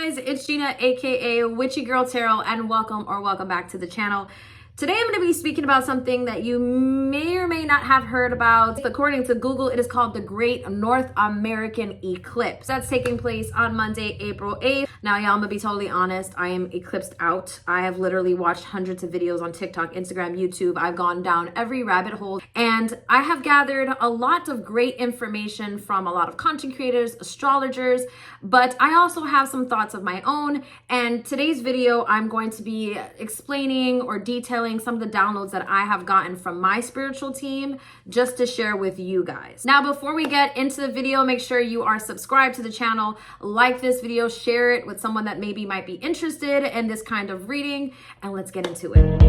guys, it's Gina, aka Witchy Girl Tarot, and welcome back to the channel. Today I'm going to be speaking about something that you may or may not have heard about. According to Google, it is called the Great North American Eclipse. That's taking place on Monday, April 8th. Now, y'all, I'm going to be totally honest. I am eclipsed out. I have literally watched hundreds of videos on TikTok, Instagram, YouTube. I've gone down every rabbit hole, and I have gathered a lot of great information from a lot of content creators, astrologers, but I also have some thoughts of my own. And today's video, I'm going to be explaining or detailing some of the downloads that I have gotten from my spiritual team just to share with you guys. Now, before we get into the video, make sure you are subscribed to the channel, like this video, share it with someone that maybe might be interested in this kind of reading, and let's get into it.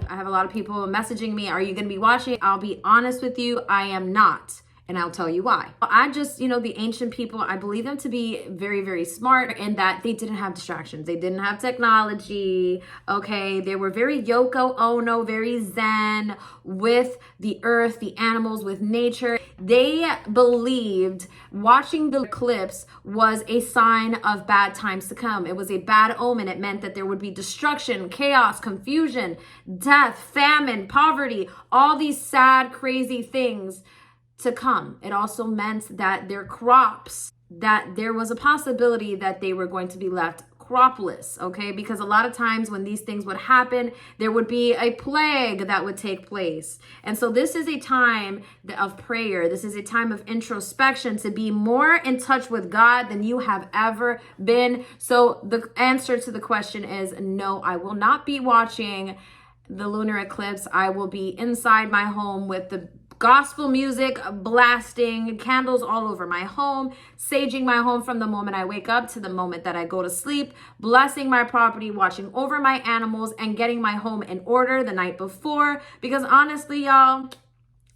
I have a lot of people messaging me, are you going to be watching? I'll be honest with you, I am not. And I'll tell you why. I just, the ancient people, I believe them to be very, very smart in that they didn't have distractions. They didn't have technology, okay? They were very Yoko Ono, very zen with the earth, the animals, with nature. They believed watching the eclipse was a sign of bad times to come. It was a bad omen. It meant that there would be destruction, chaos, confusion, death, famine, poverty, all these sad, crazy things to come. It also meant that their crops, that there was a possibility that they were going to be left cropless, okay? Because a lot of times when these things would happen, there would be a plague that would take place. And so this is a time of prayer. This is a time of introspection, to be more in touch with God than you have ever been. So the answer to the question is no, I will not be watching the lunar eclipse. I will be inside my home with the gospel music blasting, candles all over my home, saging my home from the moment I wake up to the moment that I go to sleep, blessing my property, watching over my animals, and getting my home in order the night before. Because honestly, y'all,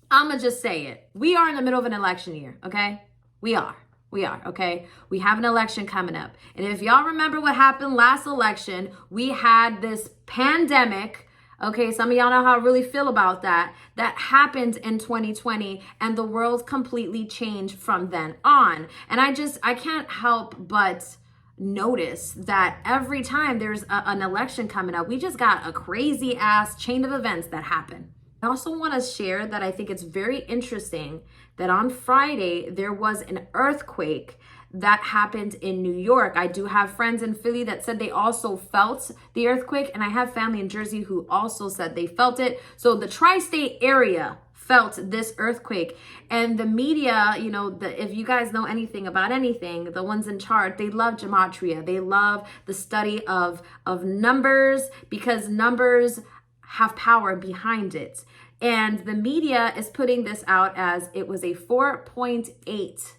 I'ma just say it. We are in the middle of an election year, okay? We are, okay? We have an election coming up. And if y'all remember what happened last election, we had this pandemic. Okay, some of y'all know how I really feel about that. That happened in 2020, and the world completely changed from then on. And I can't help but notice that every time there's an election coming up, we just got a crazy ass chain of events that happen. I also want to share that I think it's very interesting that on Friday, there was an earthquake that happened in New York. I do have friends in Philly that said they also felt the earthquake, and I have family in Jersey who also said they felt it. So the tri-state area felt this earthquake, and the media, if you guys know anything about anything, the ones in charge, they love gematria. They love the study of numbers, because numbers have power behind it. And the media is putting this out as it was a 4.8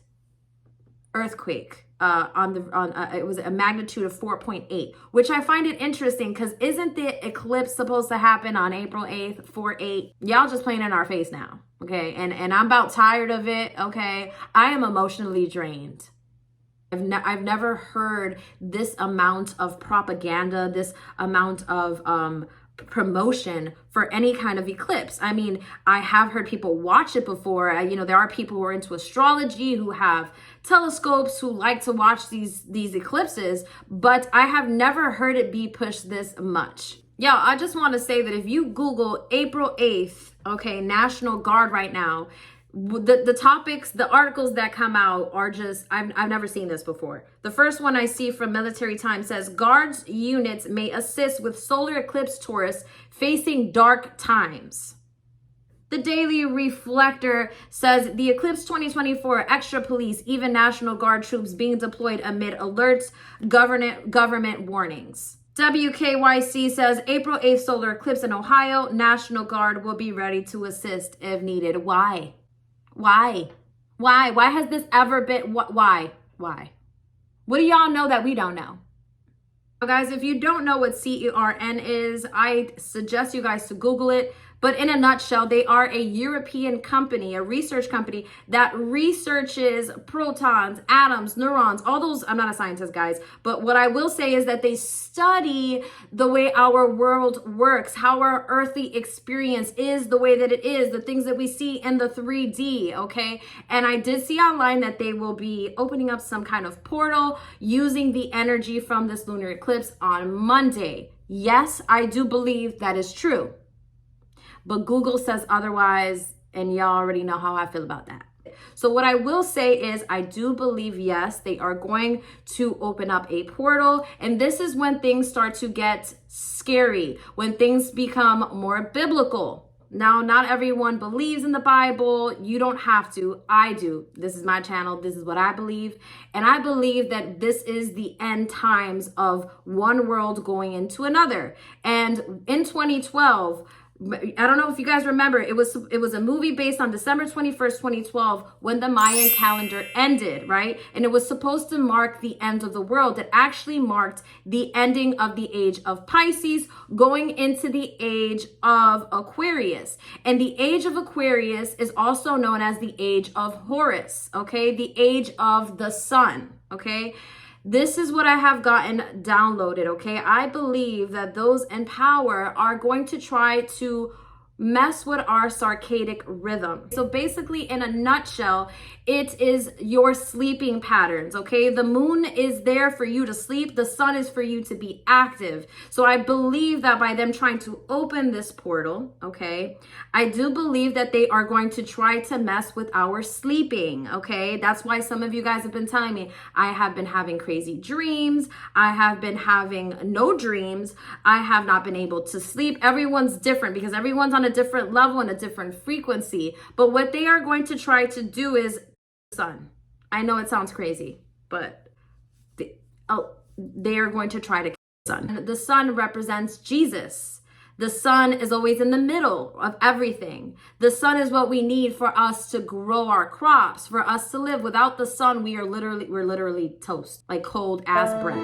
earthquake. It was a magnitude of 4.8, which I find it interesting, because isn't the eclipse supposed to happen on April 8th, 4/8? Y'all just playing in our face now, okay? And I'm about tired of it, okay? I am emotionally drained. I've never heard this amount of propaganda, this amount of promotion for any kind of eclipse. I mean, I have heard people watch it before. There are people who are into astrology, who have telescopes, who like to watch these eclipses, but I have never heard it be pushed this much. Yeah, I just want to say that if you Google April 8th, okay, National Guard right now, the topics, the articles that come out are just, I've never seen this before. The first one I see from Military Times says, Guards units may assist with solar eclipse tourists facing dark times. The Daily Reflector says, the Eclipse 2024, extra police, even National Guard troops being deployed amid alerts, government warnings. WKYC says, April 8th solar eclipse in Ohio, National Guard will be ready to assist if needed. Why? Why has this ever been, why? What do y'all know that we don't know? So guys, if you don't know what CERN is, I suggest you guys to Google it. But in a nutshell, they are a European company, a research company that researches protons, atoms, neurons, all those. I'm not a scientist, guys, but what I will say is that they study the way our world works, how our earthly experience is the way that it is, the things that we see in the 3D, okay? And I did see online that they will be opening up some kind of portal using the energy from this lunar eclipse on Monday. Yes, I do believe that is true. But Google says otherwise, and y'all already know how I feel about that. So what I will say is I do believe, yes, they are going to open up a portal. And this is when things start to get scary, when things become more biblical. Now, not everyone believes in the Bible. You don't have to. I do. This is my channel. This is what I believe. And I believe that this is the end times of one world going into another. And in 2012, I don't know if you guys remember, it was a movie based on December 21st, 2012, when the Mayan calendar ended, right? And it was supposed to mark the end of the world. It actually marked the ending of the age of Pisces, going into the age of Aquarius. And the age of Aquarius is also known as the age of Horus, okay? The age of the sun, okay? This is what I have gotten downloaded, okay? I believe that those in power are going to try to mess with our circadian rhythm. So basically, in a nutshell, it is your sleeping patterns, okay? The moon is there for you to sleep. The sun is for you to be active. So I believe that by them trying to open this portal, okay, I do believe that they are going to try to mess with our sleeping, okay? That's why some of you guys have been telling me I have been having crazy dreams. I have been having no dreams. I have not been able to sleep. Everyone's different because everyone's on a different level and a different frequency. But what they are going to try to do is sun. I know it sounds crazy, but they are going to try to kill the sun. The sun represents Jesus. The sun is always in the middle of everything. The sun is what we need for us to grow our crops, for us to live. Without the sun, we're literally toast, like cold ass bread,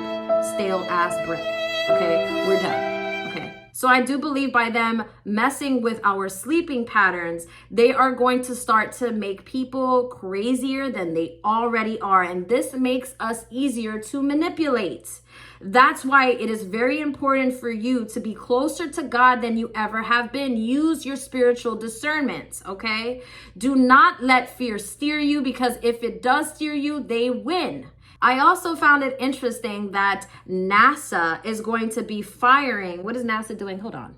stale ass bread. Okay, we're done. Okay. So I do believe by them messing with our sleeping patterns, they are going to start to make people crazier than they already are. And this makes us easier to manipulate. That's why it is very important for you to be closer to God than you ever have been. Use your spiritual discernment, okay? Do not let fear steer you, because if it does steer you, they win. I also found it interesting that NASA is going to be firing. What is NASA doing? Hold on.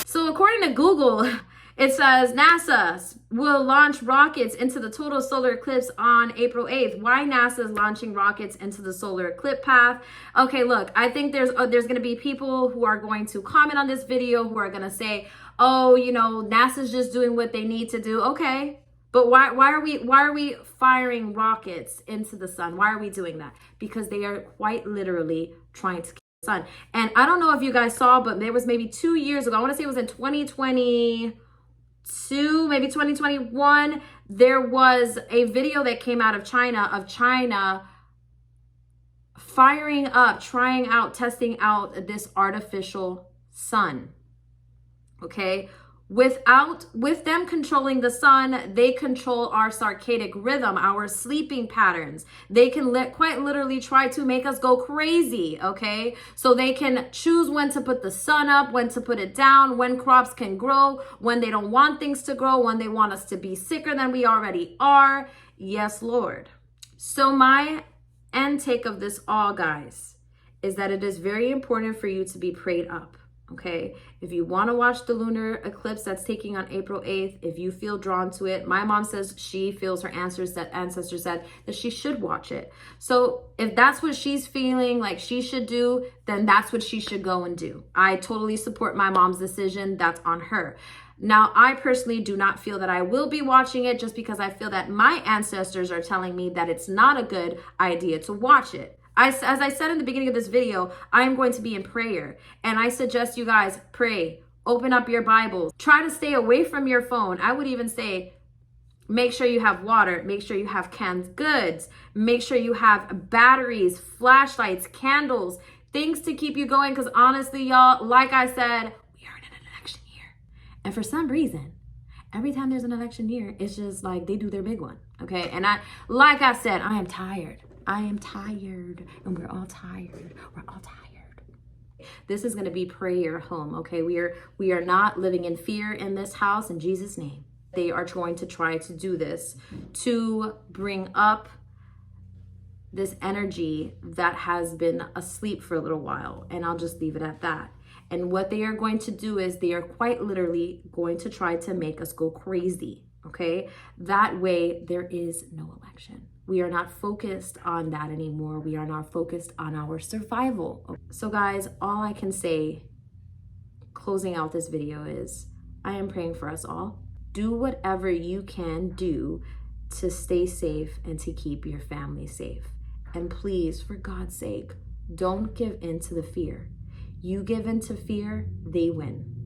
So according to Google, it says NASA will launch rockets into the total solar eclipse on April 8th. Why NASA is launching rockets into the solar eclipse path? Okay, look, I think there's going to be people who are going to comment on this video who are going to say, oh, you know, NASA's just doing what they need to do. Okay. But why are we firing rockets into the sun? Why are we doing that? Because they are quite literally trying to kill the sun. And I don't know if you guys saw, but there was maybe 2 years ago, I want to say it was in 2022, maybe 2021, there was a video that came out of China firing up, trying out, testing out this artificial sun. Okay? With them controlling the sun, they control our circadian rhythm, our sleeping patterns. They can quite literally try to make us go crazy, okay? So they can choose when to put the sun up, when to put it down, when crops can grow, when they don't want things to grow, when they want us to be sicker than we already are. Yes, Lord. So my end take of this all, guys, is that it is very important for you to be prayed up. Okay, if you want to watch the lunar eclipse that's taking on April 8th, if you feel drawn to it, my mom says she feels her ancestor said that she should watch it. So if that's what she's feeling like she should do, then that's what she should go and do. I totally support my mom's decision. That's on her. Now, I personally do not feel that I will be watching it, just because I feel that my ancestors are telling me that it's not a good idea to watch it. As I said in the beginning of this video, I'm going to be in prayer, and I suggest you guys pray, open up your Bibles, try to stay away from your phone. I would even say, make sure you have water, make sure you have canned goods, make sure you have batteries, flashlights, candles, things to keep you going. Because honestly, y'all, like I said, we are in an election year. And for some reason, every time there's an election year, it's just like they do their big one. Okay. And like I said, I am tired. I am tired. And we're all tired. We're all tired. This is going to be prayer home. Okay. We are not living in fear in this house in Jesus' name. They are going to try to do this to bring up this energy that has been asleep for a little while. And I'll just leave it at that. And what they are going to do is they are quite literally going to try to make us go crazy. Okay. That way there is no election. We are not focused on that anymore. We are not focused on our survival. So guys, all I can say closing out this video is I am praying for us all. Do whatever you can do to stay safe and to keep your family safe. And please, for God's sake, don't give in to the fear. You give in to fear, they win.